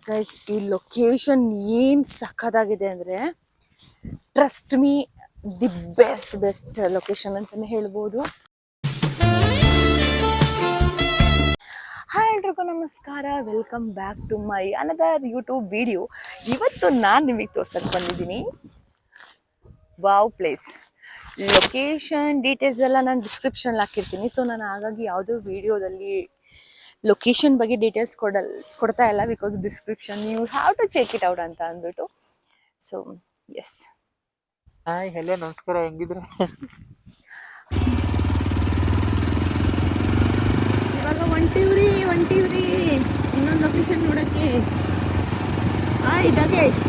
Guys ಈ location ಏನು ಸಖತ್ತಾಗಿದೆ ಅಂದರೆ trust me the best location ಅಂತಲೇ ಹೇಳ್ಬೋದು. ಹಾಯ್ ಎಲ್ರಿಗೂ ನಮಸ್ಕಾರ, welcome back to my another YouTube video. ಇವತ್ತು ನಾನು ನಿಮಗೆ ತೋರ್ಸಕ್ಕೆ ಬಂದಿದ್ದೀನಿ ವಾವ್ ಪ್ಲೇಸ್. ಲೊಕೇಶನ್ ಡೀಟೇಲ್ಸ್ ಎಲ್ಲ ನಾನು ಡಿಸ್ಕ್ರಿಪ್ಷನಲ್ಲಿ ಹಾಕಿರ್ತೀನಿ. ಸೊ ನಾನು ಹಾಗಾಗಿ ಯಾವುದೋ ವಿಡಿಯೋದಲ್ಲಿ ಲೊಕೇಶನ್ ಬಗ್ಗೆ ಡೀಟೇಲ್ಸ್ ಕೊಡ್ತಾ ಇಲ್ಲ, because description you have to check it out ಅಂತ ಅಂದ್ಬಿಟ್ಟು. ಸೊ ಎಸ್, ಹಾಯ್ ಹಲೋ ನಮಸ್ಕಾರ, ಹೆಂಗಿದ್ರೆ ಇವಾಗ ಒಂಟಿವ್ರಿ ಇನ್ನೊಂದು ಲೊಕೇಶನ್ ನೋಡಕ್ಕೆ. ಹಾಯ್ ಡಗೇಶ್,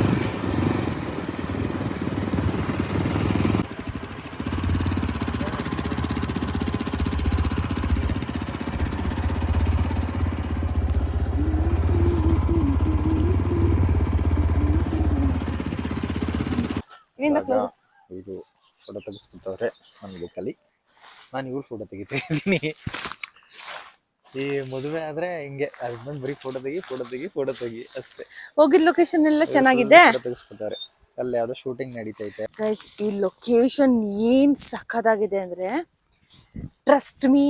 ಇದು ಫೋಟೋ ತೆಗಿಸ್ಕೊತವ್ರೆ ನನಗೆ ಕಲಿ. ನಾನು ಇವ್ರು ಫೋಟೋ ತೆಗಿತೀನಿ. ಈ ಮದುವೆ ಆದ್ರೆ ಹಿಂಗೆ ಅದ್ ಬರೀ ಫೋಟೋ ತೆಗಿ ಅಷ್ಟೇ. ಹೋಗಿದ್ ಲೊಕೇಶನ್ ಎಲ್ಲ ಚೆನ್ನಾಗಿದೆ. ತೆಗಿಸ್ಕೊತವ್ರೆ, ಅಲ್ಲಿ ಯಾವ್ದೋ ಶೂಟಿಂಗ್ ನಡೀತೈತೆ. ಗೈಸ್ ಈ ಲೊಕೇಶನ್ ಏನ್ ಸಖತ್ತಾಗಿದೆ ಅಂದ್ರೆ trust me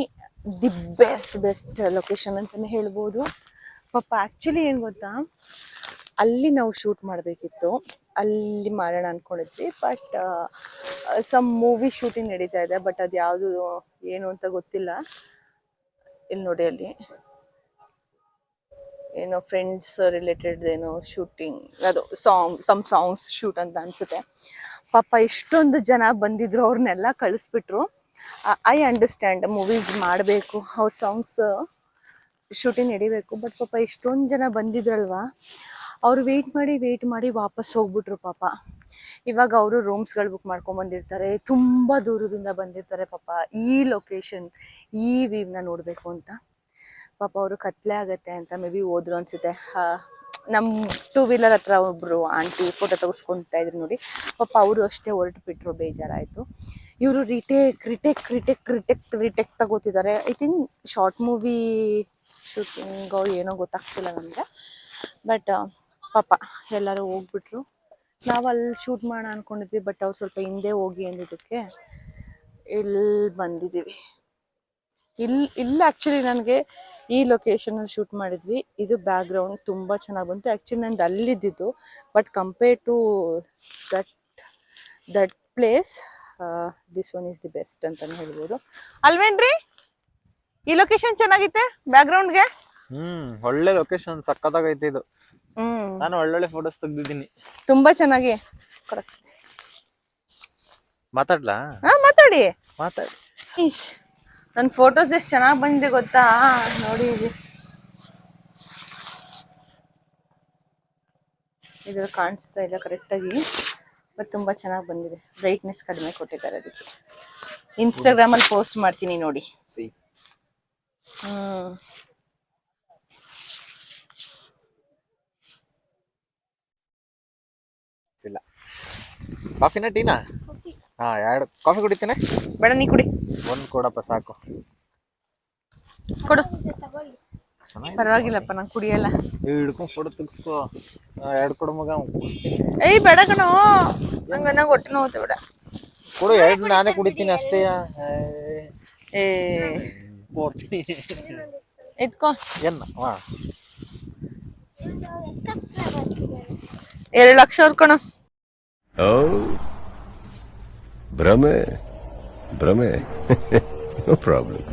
the best location ಅಂತಾನೆ ಹೇಳ್ಬೋದು. ಪಾಪ ಆಕ್ಚುಲಿ ಏನ್ ಗೊತ್ತಾ, ಅಲ್ಲಿ ನಾವು ಶೂಟ್ ಮಾಡಬೇಕಿತ್ತು, ಅಲ್ಲಿ ಮಾಡೋಣ ಅನ್ಕೊಂಡಿದ್ವಿ. ಬಟ್ ಸಮ್ ಮೂವಿ ಶೂಟಿಂಗ್ ನಡೀತಾ ಇದೆ, ಬಟ್ ಅದು ಯಾವುದು ಏನು ಅಂತ ಗೊತ್ತಿಲ್ಲ. ಇಲ್ಲಿ ನೋಡಿ, ಅಲ್ಲಿ ಏನೋ ಫ್ರೆಂಡ್ಸ್ ರಿಲೇಟೆಡ್ ಏನೋ ಶೂಟಿಂಗ್, ಅದು ಸಾಂಗ್ಸ್ ಶೂಟ್ ಅಂತ ಅನ್ಸುತ್ತೆ. ಪಾಪ ಎಷ್ಟೊಂದು ಜನ ಬಂದಿದ್ರು, ಅವ್ರನ್ನೆಲ್ಲ ಕಳಿಸ್ಬಿಟ್ರು. ಐ ಅಂಡರ್ಸ್ಟ್ಯಾಂಡ್, ಮೂವೀಸ್ ಮಾಡಬೇಕು, ಅವ್ರ ಸಾಂಗ್ಸ್ ಶೂಟಿಂಗ್ ನಡಿಬೇಕು, ಬಟ್ ಪಾಪ ಎಷ್ಟೊಂದು ಜನ ಬಂದಿದ್ರಲ್ವಾ, ಅವರು ವೆಯ್ಟ್ ಮಾಡಿ ವಾಪಸ್ ಹೋಗ್ಬಿಟ್ರು ಪಾಪ. ಇವಾಗ ಅವರು ರೂಮ್ಸ್ಗಳು ಬುಕ್ ಮಾಡ್ಕೊಂಡ್ಬಂದಿರ್ತಾರೆ, ತುಂಬ ದೂರದಿಂದ ಬಂದಿರ್ತಾರೆ ಪಾಪ ಈ ಲೊಕೇಶನ್, ಈ ವ್ಯೂವ್ನ ನೋಡಬೇಕು ಅಂತ. ಪಾಪ ಅವರು ಕತ್ಲೆ ಆಗತ್ತೆ ಅಂತ ಮೇ ಬಿ ಹೋದ್ರು ಅನ್ಸುತ್ತೆ. ನಮ್ಮ 2 ವೀಲರ್ ಹತ್ರ ಒಬ್ಬರು ಆಂಟಿ ಫೋಟೋ ತೆಗೆಸ್ಕೊತಾ ಇದ್ರು ನೋಡಿ, ಪಾಪ ಅವರು ಅಷ್ಟೇ ಹೊರಟು ಬಿಟ್ರು, ಬೇಜಾರಾಯಿತು. ಇವರು ರಿಟೇಕ್ ತಗೋತಿದ್ದಾರೆ. ಐ ಥಿಂಕ್ ಶಾರ್ಟ್ ಮೂವಿ ಶೂಟಿಂಗೋ ಏನೋ ಗೊತ್ತಾಗ್ತಿಲ್ಲ ನನಗೆ. ಬಟ್ ಪಾಪ ಎಲ್ಲರೂ ಹೋಗ್ಬಿಟ್ರು. ನಾವು ಅಲ್ಲಿ ಶೂಟ್ ಮಾಡೋಣ ಅಂದ್ಕೊಂಡಿದ್ವಿ, ಬಟ್ ಅವ್ರು ಸ್ವಲ್ಪ ಹಿಂದೆ ಹೋಗಿ ಅಂದಿದ್ದಕ್ಕೆ ಇಲ್ಲಿ ಬಂದಿದ್ದೀವಿ. ಇಲ್ಲಿ ಆ್ಯಕ್ಚುಲಿ ನನಗೆ ಈ ಲೊಕೇಶನಲ್ಲಿ ಶೂಟ್ ಮಾಡಿದ್ವಿ. ಇದು ಬ್ಯಾಕ್ಗ್ರೌಂಡ್ ತುಂಬ ಚೆನ್ನಾಗಿ ಬಂತು. ಆ್ಯಕ್ಚುಲಿ ನಂದು ಅಲ್ಲಿದ್ದಿದ್ದು, but compare to that place this one is the best ಅಂತಲೇ ಹೇಳ್ಬೋದು. ಅಲ್ವೇನ್ರಿ? ಈ ಲೊಕೇಶನ್ ಚೆನ್ನಾಗಿತ್ತೆ ಬ್ಯಾಕ್ಗ್ರೌಂಡ್ಗೆ. ಒಳ್ಳೆ ಲೊಕೇಶನ್, ಸಕ್ಕತ್ತಾಗೈತೆ ಇದು. ನಾನು ಒಳ್ಳೊಳ್ಳೆ ಫೋಟೋಸ್ ತೆಗ್ದಿದ್ದೀನಿ, ತುಂಬಾ ಚೆನ್ನಾಗಿ. ಮಾತಾಡ್ಲಾ? ಮಾತಾಡಿ. ಇಶ್, ನನ್ನ ಫೋಟೋಸ್ ಎಷ್ಟು ಚೆನ್ನಾಗಿ ಬಂದಿದೆ ಗೊತ್ತಾ? ನೋಡಿ, ಇದ್ರಲ್ಲಿ ಕಾಣಿಸ್ತಾ ಇಲ್ಲ ಕರೆಕ್ಟಾಗಿ, ಬಟ್ ತುಂಬ ಚೆನ್ನಾಗಿ ಬಂದಿದೆ. ಬ್ರೈಟ್ನೆಸ್ ಕಡಿಮೆ ಕೊಟ್ಟಿದ್ದಾರೆ, ಅದಕ್ಕೆ ಇನ್ಸ್ಟಾಗ್ರಾಮಲ್ಲಿ ಪೋಸ್ಟ್ ಮಾಡ್ತೀನಿ ನೋಡಿ. ಇಲ್ಲ ಕಾಫಿನ ಟೀನಾ? ಹಾ, 2 ಕಾಫಿ ಕುಡಿತೇನೆ. ಬೇಡ, ನೀ ಕುಡಿ. 1 ಕೊಡಪ್ಪ, ಸಾಕು. ಕೊಡು, ಪರವಾಗಿಲ್ಲಪ್ಪ, ನಾನು ಕುಡಿಯಲ್ಲ. ಹಿಡ್ಕೊಂಡು ಫೋಟೋ ತೆಗಿಸ್ಕೋ. 2 ಕೊಡು ಮಗ, ಕುಡಿಸ್ತೀನಿ. ಏಯ್ ಬೇಡ ಕಣೋ, ನಂಗೆ ಹೊಟ್ಟೆ ನೋವುತ್ತೆ, ಬೇಡ ಕೊಡು. 2 ನಾನೇ ಕುಡಿತೀನಿ ಅಷ್ಟೇ. ಎತ್ಕೋ. ಏನ 2 ಲಕ್ಷ ಕಣೋ. ಭ್ರಮೆ ನೋ ಪ್ರಾಬ್ಲಮ್.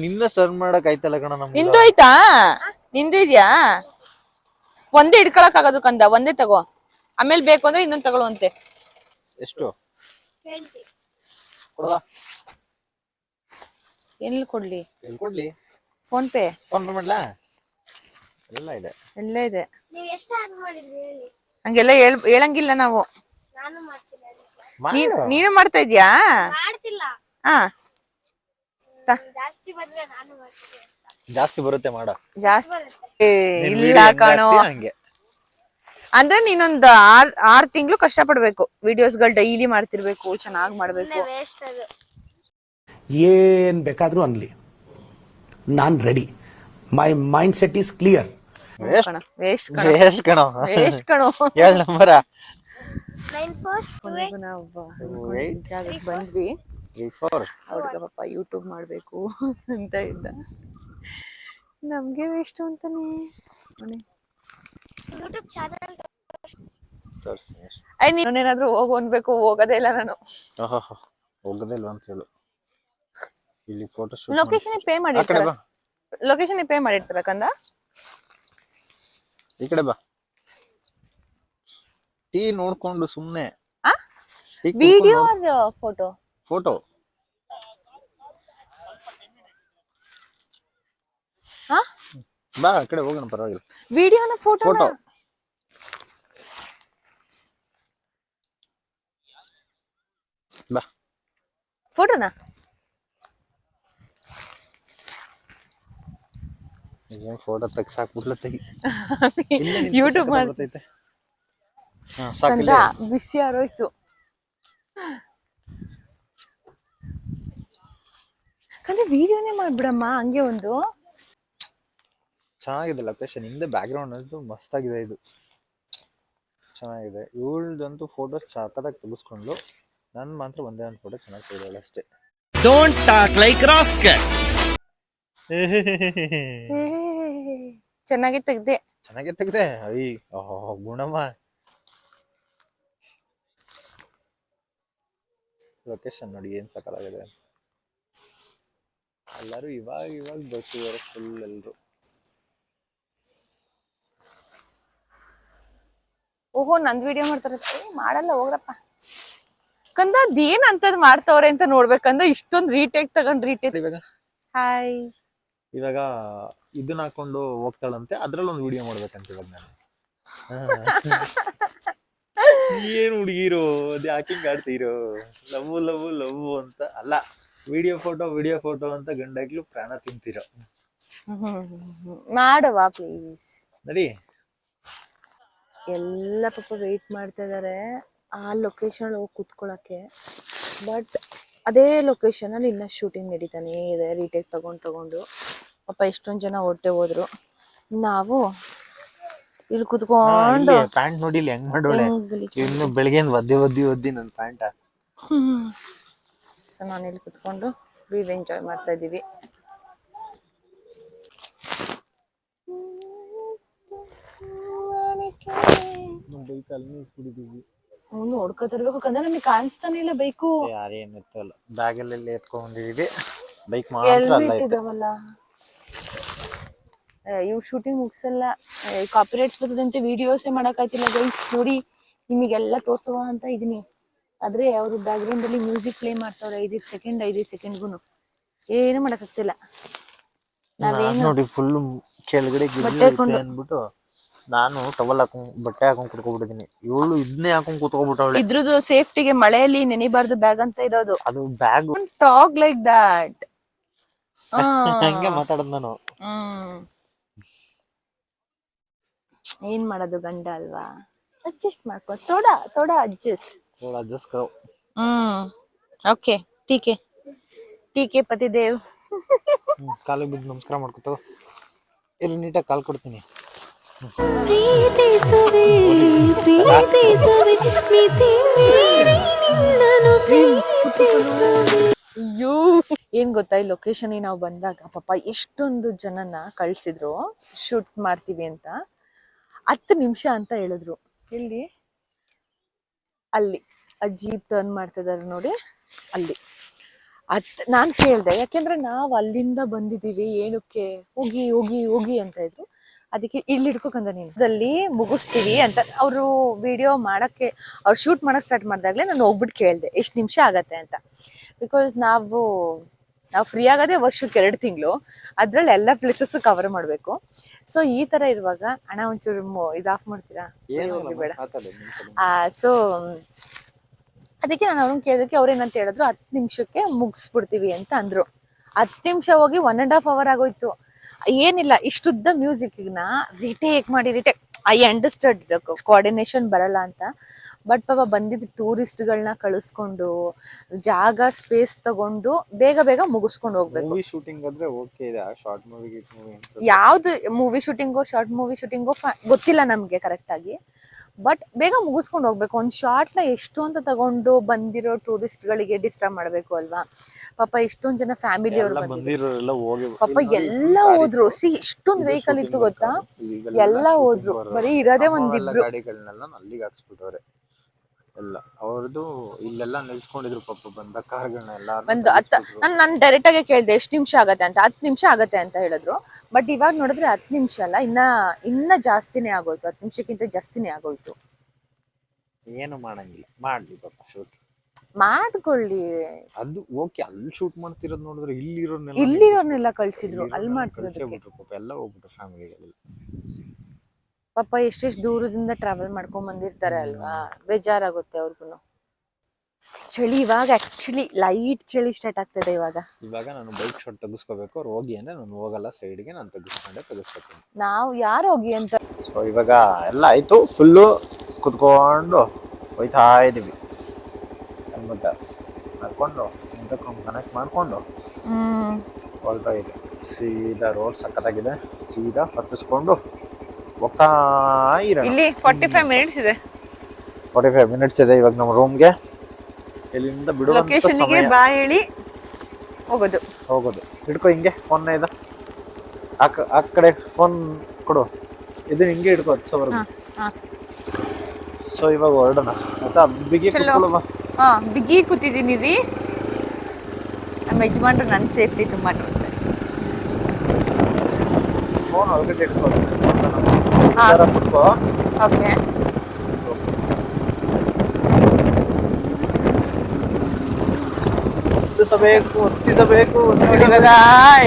ನಿನ್ನ ಸರ್ವ್ ಮಾಡಕ್ ಆಯ್ತಲ್ಲ ಕಣ ನಮ್ಗೆ. ನಿಂದು ಆಯ್ತಾ? ನಿಂದು ಇದೆಯಾ? ಒಂದೇ ಹಿಡ್ಕೊಳಕ್ ಆಗೋದು ಕಂದ, ಒಂದೇ ತಗೋ. ಆಮೇಲೆ ಬೇಕು ಅಂದ್ರೆ ಇನ್ನೊಂದು ತಗೊಳ್ಳುವಂತೆ. ಎಷ್ಟು ಎಲ್ಲಿ ಕೊಡ್ಲಿ? ಕೊಡ್ಲಿ. ಫೋನ್ ಪೇ ಮಾಡ್ಲಾ? ಎಲ್ಲ ಇದೆ. ಹಂಗೆಲ್ಲ ಹೇಳಂಗಿಲ್ಲ ನಾವು. ನೀನು ಮಾಡ್ತಾ ಇದ್ಯಾ? ಹಾ, ಜಾಸ್ತಿ ಬರುತ್ತೆ ಮಾಡ. ಜಾಸ್ತಿ ಇಲ್ಲ ಕಣೋ. ಅಂದ್ರೆ ನೀನೊಂದು 6 ತಿಂಗಳು ಕಷ್ಟ ಪಡ್ಬೇಕು. ವಿಡಿಯೋಸ್ಗಳು ಡೈಲಿ ಮಾಡ್ತಿರ್ಬೇಕು, ಚೆನ್ನಾಗಿ ಮಾಡ್ಬೇಕು. ಏನ್ ಬೇಕಾದ್ರೂ ಅನ್ಲಿ, ನಾನ್ ready. My mindset is clear. Waste ಕಣ ವೇಸ್ಟ್ ಕಣ ವೇಸ್ಟ್ ಕಣೋ ವೇಸ್ಟ್ ಕಣೋ. 7 ನಂಬರ ಕೊನೆಗೂ ನಾವು ಅನ್ಕೊಂಡಿದ್ದ Wait. ಜಾಗಕ್ಕೆ ಬಂದ್ವಿ. 3 4 ಅವ್ರಿಗೆ ಪಾಪ ಯೂಟ್ಯೂಬ್ ಮಾಡಬೇಕು ಅಂತ ಇದ್ದ, ನಮಗೆ ವೇಸ್ಟ್ ಅಂತಾನೆ. ಯೂಟ್ಯೂಬ್ ಚಾನಲ್ ತೋರಿಸಿ. ನೀನೇನಾದ್ರೂ ಹೋಗು ಅನ್ಬೇಕು, ಹೋಗೋದೇ ಇಲ್ಲ ನಾನು. ಓಹೋ ಹೋಗೋದಿಲ್ವ ಅಂತ ಹೇಳು. ಇಲ್ಲಿ ಫೋಟೋ ಶೂಟ್ ಲೊಕೇಶನ್ ಪೇ ಆ ಕಡೆ ಮಾಡಿರ್ತಾರ, ಬಾ, ಲೊಕೇಶನ್ ಪೇ ಮಾಡಿರ್ತಾರ ಕಂದ. ಈ ಕಡೆ ಬಾ. ಟೀ ನೋಡ್ಕೊಂಡು ಸುಮ್ನೆ ವಿಡಿಯೋ ಫೋಟೋ ಫೋಟೋ. ಬಾ ಆ ಕಡೆ ಹೋಗೋಣ, ಪರವಾಗಿಲ್ಲ. ವಿಡಿಯೋನ ಫೋಟೋ ಫೋಟೋ ಬಾ. ಫೋಟೋನಾ? ಏನ್ ಫೋಟೋ ತೆಗ್ಸಾಕ್ಬಿಡ್ಲ ತೆಗಿ. ಯೂಟ್ಯೂಬ್ ಮಾಡಿ ಬರ್ತೈತೆ. ಹಾ ಕಂದ ಸಾಕಿಲ್ಲ. ಬಿಸಿ ಆರೋಯ್ತು. ಕಂದ ವಿಡಿಯೋನೇ ಮಾಡ್ಬಿಡಮ್ಮ ಹಂಗೆ ಒಂದು. ಚೆನ್ನಾಗಿದೆ ಲೊಕೇಶನ್, ಹಿಂದೆ ಬ್ಯಾಕ್ ಗ್ರೌಂಡ್ ಅಂತೂ ಮಸ್ತಾಗಿದೆ. ಇದು ಚೆನ್ನಾಗಿದೆ. ಇವಳ್ದಂತೂ ಫೋಟೋಸ್ ಸಖತ್ತಾಗಿ ತೆಗಿಸ್ಕೊಂಡ್ಲು. ನನ್ ಮಾತ್ರ ಒಂದೇ ಒಂದು ಫೋಟೋ ಚೆನ್ನಾಗಿ ತೆಗೆದವಳು ಅಷ್ಟೇ. Don't talk like rascal. ಚೆನ್ನಾಗಿ ತೆಗ್ದೆ. ಚೆನ್ನಾಗೆ ತೆಗ್ದೆ. ಅಯ್ಯ ಗುಣಮ್ಮ. ಲೊಕೇಶನ್ ನೋಡಿ ಏನ್ ಸಕಲಾಗಿದೆ. ಎಲ್ಲರೂ ಇವಾಗ ಬರ್ತಿದ್ದಾರೆ ಫುಲ್ ಎಲ್ರು. ಓಹೋ ನಂದ್ ವಿಡಿಯೋ ಮಾಡ್ತಾರ, ಮಾಡಲ್ಲ ಹೋಗ್ರಪ್ಪ. ಕಂದ ಅದೇನ್ ಅಂತದ್ ಮಾಡ್ತವ್ರೆ ಅಂತ ನೋಡ್ಬೇಕಂದ ಇಷ್ಟೊಂದ್ ರೀಟೇಕ್ ತಗೊಂಡ್ ರೀಟೇಕ್. ಇವಾಗ ಹಾಯ್ ಇವಾಗ ಇದನ್ನ ಹಾಕೊಂಡು ಹೋಗ್ತಾಳಂತೆ, ಅದ್ರಲ್ಲಿ ಒಂದು ವಿಡಿಯೋ ಮಾಡ್ಬೇಕಂತ ಇವಾಗ ನಾನು. ಏನ್ ಹುಡುಗಿರು ಅದ್ ಯಾಕಿಂಗ್ ಆಡ್ತೀರೋ, ಲವ್ ಲವ್ ಲವ್ ಅಂತ ಅಲ್ಲ, ವಿಡಿಯೋ ಫೋಟೋ ಅಂತ ಗಂಡಾಗ್ಲು ಪ್ರಾಣ ತಿಂತೀರೋ. ಮಾಡುವ ಪ್ಲೀಸ್. ನಡಿ. ಎಲ್ಲ ಪಾಪ ವೆಯ್ಟ್ ಮಾಡ್ತಾ ಇದಾರೆ ಆ ಲೊಕೇಶನ್ ಹೋಗಿ ಕುತ್ಕೊಳಕ್ಕೆ. ಬಟ್ ಅದೇ ಲೊಕೇಶನ್ ಅಲ್ಲಿ ಇನ್ನ ಶೂಟಿಂಗ್ ನಡೀತಾನೆ ಇದೆ, ರೀಟೇಕ್ ತಗೊಂಡು ಪಾಪ ಎಷ್ಟೊಂದ್ ಜನ ಹೊರಟೆ ಹೋದ್ರು. ನಾವು ಇಲ್ಲಿ ಕುತ್ಕೊಂಡು ಪ್ಯಾಂಟ್ ನೋಡಿ ಇಲ್ಲಿ ಹೆಂಗ್ ಮಾಡೋಳೆ. ಇನ್ನು ಬೆಳಗ್ಗೆ ಒದ್ದಿ ನನ್ ಪ್ಯಾಂಟ. ಸೊ ನಾನು ಇಲ್ಲಿ ಕುತ್ಕೊಂಡು ವೀವ್ ಎಂಜಾಯ್ ಮಾಡ್ತಾ ಇದೀವಿ. ಅವನು ಹೊಡ್ಕೊತಿರ್ಬೇಕು ಕಂದ್ರೆ ನಮಗೆ ಕಾಣಿಸ್ತಾನೆ ಇಲ್ಲ ಬೈಕು. ಯಾರೇನು ಎತ್ತಲ್ಲ, ಬ್ಯಾಗಲ್ಲೆಲ್ಲ ಎತ್ಕೊಂಡಿದೀವಿ. ಬೈಕ್ ಮಾತ್ರ ಅಲ್ಲ ಇದಾವಲ್ಲ. ಇವ್ ಶೂಟಿಂಗ್ ಮುಗ್ಸಲ್ಲ, ಕಾಪಿರೈಟ್ಸ್ ಬರ್ತದಂತೆ, ವಿಡಿಯೋಸೇ ಮಾಡಕ್ಕಾಯ್ತಿಲ್ಲ ಗೈಸ್. ನೋಡಿ ನಿಮಗೆಲ್ಲ ತೋರ್ಸುವ ಅಂತ ಇದೀನಿ, ಆದ್ರೆ ಅವರು ಬ್ಯಾಕ್ ಗ್ರೌಂಡ್ ಅಲ್ಲಿ ಮ್ಯೂಸಿಕ್ ಪ್ಲೇ ಮಾಡ್ತಾವ್ರೆ 5 ಸೆಕೆಂಡ್ಗೂನು. ಏನು ಮಾಡಕ್ಕಾಗ್ತಿಲ್ಲ. ನಾವೇನು ನೋಡಿ ಫುಲ್ ಕೆಳಗಡೆ ಅಂದ್ಬಿಟ್ಟು ನಾನು ಟವಲ್ ಹಾಕೊಂಡ್ ಬಟ್ಟೆ ಹಾಕೊಂಡ್ ಕುತ್ಕೊಬಿಟ್ಟಿದೀನಿ. ಇವಳು ಇದನ್ನೇ ಹಾಕೊಂಡ್ ಕುತ್ಕೊಬಿಟ್ಟವಳೆ. ಇದ್ರದ್ದು ಸೇಫ್ಟಿಗೆ ಮಳೆಯಲ್ಲಿ ನೆನಿಬಾರ್ದು ಬ್ಯಾಗ್ ಅಂತ ಇರೋದು. ಅದು ಬ್ಯಾಗ್ ಟಾಕ್ ಲೈಕ್ ದಟ್. ಹಂಗೆ ಮಾತಾಡದ್ ನಾನು. ಏನ್ ಮಾಡೋದು, ಗಂಡ ಅಲ್ವಾ, ಅಡ್ಜಸ್ಟ್ ಮಾಡ್ಕೊ. ಥೋಡ ಅಡ್ಜಸ್ಟ್. ಓಕೆ ಟೀಕೆ ಪತಿದೇವ್. ಕಾಲಿಗೆ ಬಿದ್ದು ನಮಸ್ಕಾರ ಮಾಡ್ಕೊತ ಇಲ್ಲಿ ನೀಟಾಗಿ ಕಾಲ್ ಕೊಡ್ತೀನಿ. ಅಯ್ಯೋ ಏನ್ ಗೊತ್ತಾ, ಈ ಲೊಕೇಶನ್ ನಾವು ಬಂದಾಗ ಪಾಪ ಎಷ್ಟೊಂದು ಜನನ ಕಳ್ಸಿದ್ರು ಶೂಟ್ ಮಾಡ್ತೀವಿ ಅಂತ. 10 ನಿಮಿಷ ಅಂತ ಹೇಳಿದ್ರು. ಎಲ್ಲಿ ಅಲ್ಲಿ ಆ ಜೀಪ್ ಟರ್ನ್ ಮಾಡ್ತಿದಾರೆ ನೋಡಿ ಅಲ್ಲಿ. ನಾನ್ ಕೇಳ್ದೆ, ಯಾಕೆಂದ್ರೆ ನಾವ್ ಅಲ್ಲಿಂದ ಬಂದಿದೀವಿ, ಏನಕ್ಕೆ ಹೋಗಿ ಅಂತ ಇದ್ರು. ಅದಕ್ಕೆ ಇಲ್ಲಿ ಹಿಡ್ಕೊಂಡ ನೀನು ಅಲ್ಲಿ ಮುಗಿಸ್ತೀವಿ ಅಂತ ಅವರು ವಿಡಿಯೋ ಮಾಡಕ್ಕೆ, ಅವ್ರು ಶೂಟ್ ಮಾಡಕ್ ಸ್ಟಾರ್ಟ್ ಮಾಡಿದಾಗ್ಲೇ ನಾನು ಹೋಗ್ಬಿಟ್ಟು ಕೇಳ್ದೆ ಎಷ್ಟು ನಿಮಿಷ ಆಗತ್ತೆ ಅಂತ. ಬಿಕಾಸ್ ನಾವು ಫ್ರೀ ಆಗೋದೇ ವರ್ಷಕ್ಕೆ 2 ತಿಂಗಳು, ಅದ್ರಲ್ಲಿ ಎಲ್ಲ ಪ್ಲೇಸಸ್ ಕವರ್ ಮಾಡ್ಬೇಕು. ಸೊ ಈ ತರ ಇರುವಾಗ ಅಣ್ಣ ಒಂಚೂರು ಇದು ಆಫ್ ಮಾಡ್ತೀರಾ, ಬೇಡ. ಸೊ ಅದಕ್ಕೆ ನಾನು ಅವ್ರನ್ನ ಕೇಳೋದಕ್ಕೆ ಅವ್ರೇನಂತ ಹೇಳಿದ್ರು 10 ನಿಮಿಷಕ್ಕೆ ಮುಗಿಸ್ಬಿಡ್ತೀವಿ ಅಂತ ಅಂದ್ರು. 10 ನಿಮಿಷ ಹೋಗಿ 1.5 hour ಆಗೋಯ್ತು. ಏನಿಲ್ಲ, ಇಷ್ಟುದ್ದ ಮ್ಯೂಸಿಕ್ನ ರಿಟೇಕ್ ಮಾಡಿ ಐ ಅಂಡರ್ಸ್ಟುಡ್ ಕೋಆರ್ಡಿನೇಷನ್ ಬರಲ್ಲ ಅಂತ. ಬಟ್ ಪಾಪ ಬಂದಿದ್ದ ಟೂರಿಸ್ಟ್ಗಳನ್ನ ಕಳಿಸ್ಕೊಂಡು ಜಾಗ ಸ್ಪೇಸ್ ತಗೊಂಡು ಬೇಗ ಬೇಗ ಮುಗಿಸ್ಕೊಂಡು ಹೋಗ್ಬೇಕು. ಮೂವಿ ಶೂಟಿಂಗ್ ಆದ್ರೆ ಓಕೆ ಇದೆ, ಶಾರ್ಟ್ ಮೂವಿ ಯಾವ್ದು movie shooting short movie shooting ಗೊತ್ತಿಲ್ಲ ನಮ್ಗೆ ಕರೆಕ್ಟ್ ಆಗಿ. ಬಟ್ ಬೇಗ ಮುಗಿಸ್ಕೊಂಡು ಹೋಗ್ಬೇಕು. ಒಂದು ಶಾರ್ಟ್ನ ಎಷ್ಟು ಅಂತ ತಗೊಂಡು ಬಂದಿರೋ ಟೂರಿಸ್ಟ್ಗಳಿಗೆ ಡಿಸ್ಟರ್ಬ್ ಮಾಡಬೇಕು ಅಲ್ವಾ? ಪಾಪ ಎಷ್ಟೊಂದು ಜನ ಫ್ಯಾಮಿಲಿ ಅವ್ರು ಬಂದಿರೋರೆಲ್ಲ ಹೋಗಿ ಪಾಪ ಎಲ್ಲ ಹೋದ್ರು. ಎಷ್ಟೊಂದು ವೆಹಿಕಲ್ ಇತ್ತು ಗೊತ್ತಾ, ಎಲ್ಲ ಹೋದ್ರು. ಬರೀ ಇರೋದೇ ಒಂದಿಬ್ರು ಗಾಡಿಗಳನ್ನೆಲ್ಲ ಅಲ್ಲಿಗೆ ಹಾಕ್ಸ್ಬಿಟ್ಟವ್ರೆ ಎಲ್ಲ. ಅವ್ರದ್ದು ಇಲ್ಲೆಲ್ಲ ನಿಲ್ಸ್ಕೊಂಡಿದ್ರು ಪಾಪ ಬಂದ ಕಾರ್ಗಳನ್ನೆಲ್ಲ. ಒಂದು ನಾನು ಡೈರೆಕ್ಟ್ ಆಗಿ ಕೇಳಿದೆ ಎಷ್ಟು ನಿಮಿಷ ಆಗತ್ತೆ ಅಂತ. 10 ನಿಮಿಷ ಆಗತ್ತೆ ಅಂತ ಹೇಳಿದ್ರು. ಬಟ್ ಇವಾಗ ನೋಡಿದ್ರೆ 10 ನಿಮಿಷ ಅಲ್ಲ, ಇನ್ನ ಜಾಸ್ತಿನೇ ಆಗೋಯ್ತು. 10 ನಿಮಿಷಕ್ಕಿಂತ ಜಾಸ್ತಿನೇ ಆಗೋಯ್ತು. ಏನು ಮಾಡಂಗಿಲ್ಲ, ಮಾಡ್ಲಿ ಪಾಪ ಶೂಟ್ ಮಾಡ್ಕೊಳ್ಳಿ. ಅದು ಓಕೆ. ಅಲ್ಲಿ ಶೂಟ್ ಮಾಡ್ತಿರೋದು ನೋಡಿದ್ರೆ ಇಲ್ಲಿರೋರ್ನೆಲ್ಲ ಕಳ್ಸಿದ್ರು, ಅಲ್ಲಿ ಮಾಡ್ತಿರೋದಕ್ಕೆ ಪಾಪ ಎಲ್ಲ ಹೋಗ್ಬಿಟ್ರು ಫ್ಯಾಮಿಲಿಗಳೆಲ್ಲ. ಪಾಪ ಎಷ್ಟೆಷ್ಟು ದೂರದಿಂದ ಟ್ರಾವೆಲ್ ಮಾಡ್ಕೊಂಡ್ ಬಂದಿರ್ತಾರೆ ಅಲ್ವಾ, ಬೇಜಾರಾಗುತ್ತೆ ಅವ್ರಿಗೂ. ಚಳಿ ಇವಾಗ ಆಕ್ಚುಲಿ ಲೈಟ್ ಚಳಿ ಸ್ಟಾರ್ಟ್ ಆಗ್ತದೆ ಇವಾಗ. ನಾನು ಬೈಕ್ ಶಾಟ್ ತೆಗಿಸ್ಕೋಬೇಕು. ಅವ್ರು ಹೋಗಿ ಅಂದ್ರೆ ನಾನು ಹೋಗಲ್ಲ, ಸೈಡ್ಗೆ ನಾನು ತೆಗಿಸ್ಕೊತೀನಿ. ನಾವು ಯಾರು ಹೋಗಿ ಅಂತ. ಸೊ ಇವಾಗ ಎಲ್ಲ ಆಯ್ತು, ಫುಲ್ಲು ಕುತ್ಕೊಂಡು ಹೋಯ್ತಾ ಇದೀವಿ. ಮತ್ತೆ ಮಾಡ್ಕೊಂಡು ಕನೆಕ್ಟ್ ಮಾಡ್ಕೊಂಡು ಹೊಲ್ತಾ ಇದೆ. ಸೀದಾ ರೋಡ್ ಸಖತ್ತಾಗಿದೆ. ಸೀದಾ ಹತ್ತಿಸ್ಕೊಂಡು ಹೋಗ್ತಾ ಇರೋಣ. ಇಲ್ಲಿ 45 ಮಿನಿಟ್ಸ್ ಇದೆ. 45 ಮಿನಿಟ್ಸ್ ಇದೆ ಇವಾಗ ನಮ್ಮ ರೂಮ್ಗೆ. ಇಲ್ಲಿಂದ ಬಿಡುವಂತ ಲೊಕೇಶನ್ಗೆ ಬಾ ಹೇಳಿ ಹೋಗೋದು. ಹಿಡ್ಕೊ ಹಿಂಗೆ ಫೋನ್ ಇದೆ, ಆ ಕಡೆ ಫೋನ್ ಕೊಡು, ಇದನ್ನ ಹಿಂಗೆ ಹಿಡ್ಕೊ. ಸೊ ಇವಾಗ ಹೊರಡೋಣ. ಆಯ್ತಾ? ಬಿಗಿ ಬಿಗಿ ಕೂತಿದ್ದೀನಿ ರೀ. ನಮ್ಮ ಯಜಮಾನ್ರು ನನ್ನ ಸೇಫ್ಟಿ ತುಂಬಾ ನೋಡ್ತಾರೆ. ಫೋನ್ ಒಳಗಡೆ ಇಟ್ಕೊ. ಓಕೆ. ಹೊತ್ತಿಸಬೇಕು. ನೋಡಿ ಇವಾಗ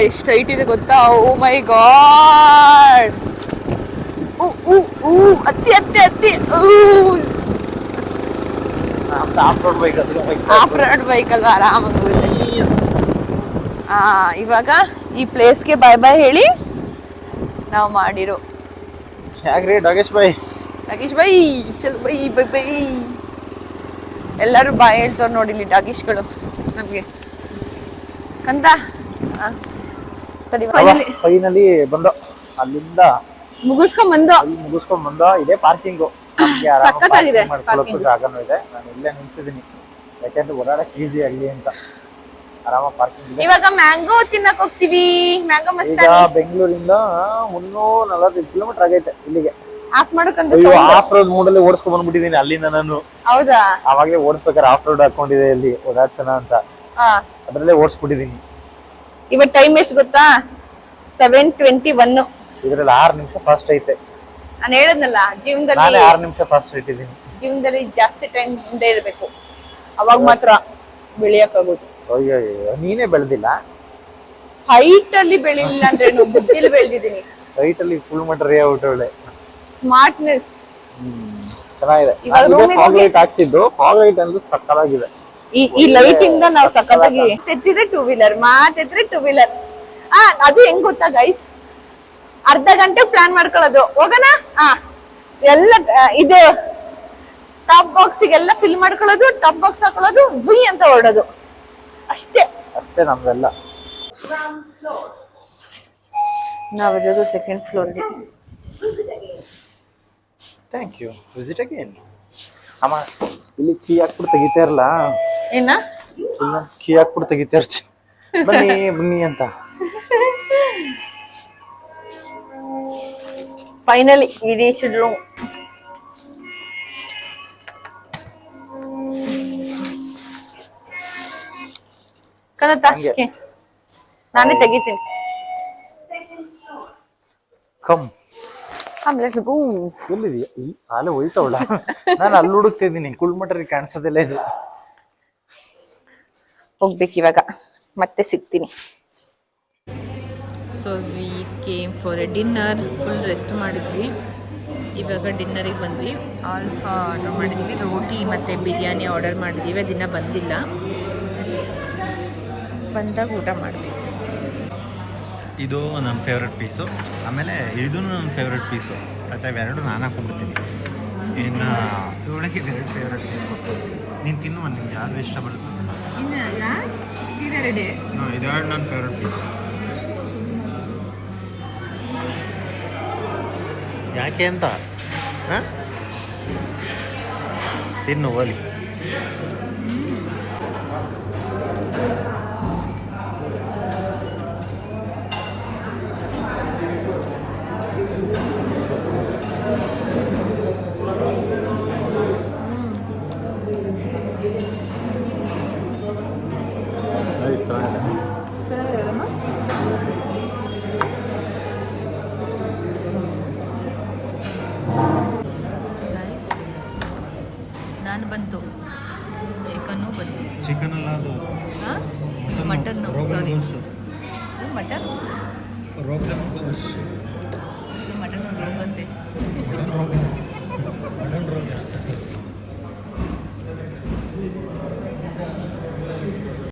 ಎಷ್ಟು ಹೈಟ್ ಇದೆ ಗೊತ್ತಾ? ಓ ಮೈ ಗಾಡ್. ಅತ್ತಿ ಆಫ್ ರೋಡ್ ಬೈಕ್ ಅಲ್ವಾ, ಆರಾಮಾಗಿ ಹೋಗುತ್ತೆ. ಇವಾಗ ಈ ಪ್ಲೇಸ್ಗೆ ಬಾಯ್ ಬಾಯ್ ಹೇಳಿ ನಾವು ಮಾಡಿರೋ. ಯಾಕ್ರಿ ನಾಗೇಶ್ ಬಾಯ್ ಚಲ್ ಬೈ ಬೈ ಬೈ. ಎಲ್ಲರೂ ಬಾಯ್ ಹೇಳ್ತವ್ರು ನೋಡಿ ಇಲ್ಲಿ ಡಾಗೇಶ್ಗಳು ನಮ್ಗೆ ಕಂದ. ಫೈನಲಿ ಬಂದೋ, ಅಲ್ಲಿಂದ ಮುಗಿಸ್ಕೊಂಡ್ ಬಂದೋ. ಇದೇ ಪಾರ್ಕಿಂಗು. ಸಖತ್ತಾಗಿದೆ ಜಾಗನೂ ಇದೆ. ನಾನು ಇಲ್ಲೇ ನಿಲ್ಸಿದೀನಿ, ಯಾಕೆಂದ್ರೆ ಓಡಾಡಕ್ ಈಸಿ ಆಗಲಿ ಅಂತ. ಆರಾಮ ಪಾರ್ಕಿಂಗ್ ಇದೆ. ಇವಾಗ ಮ್ಯಾಂಗೋ ತಿನ್ನಕ್ ಹೋಗ್ತೀವಿ. ಮ್ಯಾಂಗೋ ಈಗ ಬೆಂಗಳೂರಿಂದ 340 ಕಿಲೋಮೀಟರ್ ಆಗೈತೆ ಇಲ್ಲಿಗೆ. ಆಫ್ ಮಾಡಕಂತ ಆಫ್ ರೋಡ್ ಮೂಡಲ್ಲಿ ಓಡಿಸ್ಕೊಂಡ್ ಬಂದ್ಬಿಟ್ಟಿದೀನಿ ಅಲ್ಲಿಂದ ನಾನು. ಹೌದಾ? ಅವಾಗಲೇ ಓಡಿಸ್ಬೇಕಾದ್ರೆ ಆಫ್ ರೋಡ್ ಹಾಕೊಂಡಿದೆ ಇಲ್ಲಿ ಓಡಾಡ್ಸೋಣ ಅಂತ, ಅದ್ರಲ್ಲೇ ಓಡಿಸ್ಬಿಟ್ಟಿದೀನಿ. ಇವಾಗ ಟೈಮ್ ಎಷ್ಟು ಗೊತ್ತಾ? 7:21. ಇದ್ರಲ್ಲಿ 6 ನಿಮಿಷ ಫಾಸ್ಟ್ ಐತೆ. ನಾನು ಹೇಳದ್ನಲ್ಲ, ಜೀವನದಲ್ಲಿ 6 ನಿಮಿಷ ಫಾಸ್ಟ್ ಇಟ್ಟಿದ್ದೀನಿ. ಜೀವನದಲ್ಲಿ ಜಾಸ್ತಿ ಟೈಮ್ ಮುಂದೆ ಇರಬೇಕು, ಅವಾಗ ಮಾತ್ರ ಬೆಳೆಯಕ್ಕಾಗೋದು. ಅಯ್ಯೋ, ನೀನೇ ಬೆಳೆದಿಲ್ಲ. ಹೈಟ್ ಅಲ್ಲಿ ಬೆಳಿಲಿಲ್ಲ ಅಂದ್ರೆ ಬುದ್ಧಿಲಿ ಬೆಳೆದಿದ್ದೀನಿ. ಹೈಟ್ ಅಲ್ಲಿ ಫುಲ್ ಮಟರ್ ಒಳ್ಳೆ ಸ್ಮಾರ್ಟ್ನೆಸ್ ಚೆನ್ನಾಗಿದೆ. ಫಾಗ್ ಲೈಟ್ ಹಾಕ್ಸಿದ್ದು, ಫಾಗ್ ಲೈಟ್ ಅಂದ್ರೆ ಸಕ್ಕತ್ತಾಗಿದೆ. ಈ ಲೈಟ್ ಇಂದ ನಾವು ಸಕ್ಕತ್ತಾಗಿ ತೆತ್ತಿದ್ರೆ 2 ವೀಲರ್, ಮಾತೆತ್ತಿದ್ರೆ 2 ವೀಲರ್. ಅದು ಹೆಂಗ್ ಗೊತ್ತಾ ಗೈಸ್? ಅರ್ಧ ಗಂಟೆ ಪ್ಲಾನ್ ಮಾಡ್ಕೊಳ್ಳೋದು, ಹೋಗೋಣ ಎಲ್ಲ ಇದು ಟಾಪ್ ಬಾಕ್ಸಿಗೆಲ್ಲ ಫಿಲ್ ಮಾಡ್ಕೊಳ್ಳೋದು, ಟಾಪ್ ಬಾಕ್ಸ್ ಹಾಕೊಳ್ಳೋದು, ಝುಯ್ ಅಂತ ಹೊರಡೋದು ಅಷ್ಟೇ ನಮ್ದೆಲ್ಲ. ನಾವಿರೋದು 2nd floor. Thank you. Visit again. ಅಮ್ಮ ಇಲ್ಲಿ ಕೀ ಹಾಕ್ಬಿಟ್ಟು ತೆಗಿತಾ ಇರಲ್ಲ. ಏನ ಕೀ ಹಾಕ್ಬಿಟ್ಟು ತೆಗಿತಾ ಇರ್ತೀನಿ. ಬನ್ನಿ ಅಂತ. Finally we reached room. ನಾನೇ ತೆಗಿತೀನಿ. Let's go. ಎಲ್ಲಿದೆಯಾ? ಅಲ್ಲೇ ಹೋಯ್ತವಳ. ನಾನು ಅಲ್ಲಿ ಹುಡುಕ್ತಿದ್ದೀನಿ, ಕುಳ್ಮಟರಿ ಕಾಣಿಸೋದಿಲ್ಲ ಇದು. ಹೋಗ್ಬೇಕು ಇವಾಗ, ಮತ್ತೆ ಸಿಗ್ತೀನಿ. So we came for A dinner. Full rest ಮಾಡಿದ್ವಿ. ಇವಾಗ ಡಿನ್ನರಿಗೆ ಬಂದ್ವಿ. ಆಲ್ಫಾ ಆರ್ಡರ್ ಮಾಡಿದ್ವಿ, ರೋಟಿ ಮತ್ತು ಬಿರಿಯಾನಿ ಆರ್ಡರ್ ಮಾಡಿದ್ದೀವಿ. ಅದನ್ನ ಬಂದಿಲ್ಲ, ಬಂದಾಗ ಊಟ ಮಾಡಿದ್ವಿ. ಇದು ನನ್ನ ಫೇವ್ರೆಟ್ ಪೀಸು, ಆಮೇಲೆ ಇದೂ ನನ್ನ ಫೇವ್ರೆಟ್ ಪೀಸು. ಮತ್ತು ಇವೆರಡು ನಾನು ಹಾಕೊಂಡ್ಬಿಡ್ತೀನಿ. ಇನ್ನು ಇವಳಿಗೆ 2 ಫೇವ್ರೆಟ್ ಪೀಸ್ ಕೊಟ್ಟು ನೀನು ತಿನ್ನುವ, ನಿಮ್ಗೆ ಯಾರು ಇಷ್ಟ ಬರುತ್ತೆ ಅದನ್ನು. ಇನ್ನು ಇದೆರಡೇ ಇದೆರಡು ನನ್ನ ಫೇವ್ರೆಟ್ ಪೀಸ್. ಯಾಕೆ ಅಂತ ಹಾಂ ತಿನ್ನು ಒಲಿ. ಚೆನ್ನಾಗಿರಲ್ಲಮ್ಮ. ಗೈಸ್ ನಾನು ಬಂತು, ಚಿಕನ್ನು ಬಂತು. ಚಿಕನ್ ಅಲ್ಲ ಅದು ಹಾಂ ಮಟನ್ನು, ಸಾರಿ ಮಟನ್, ರೋಗನ್ ಗೋಶ್. ಮಟನ್ ರೋಗಂತೆ. ರೋಗನ್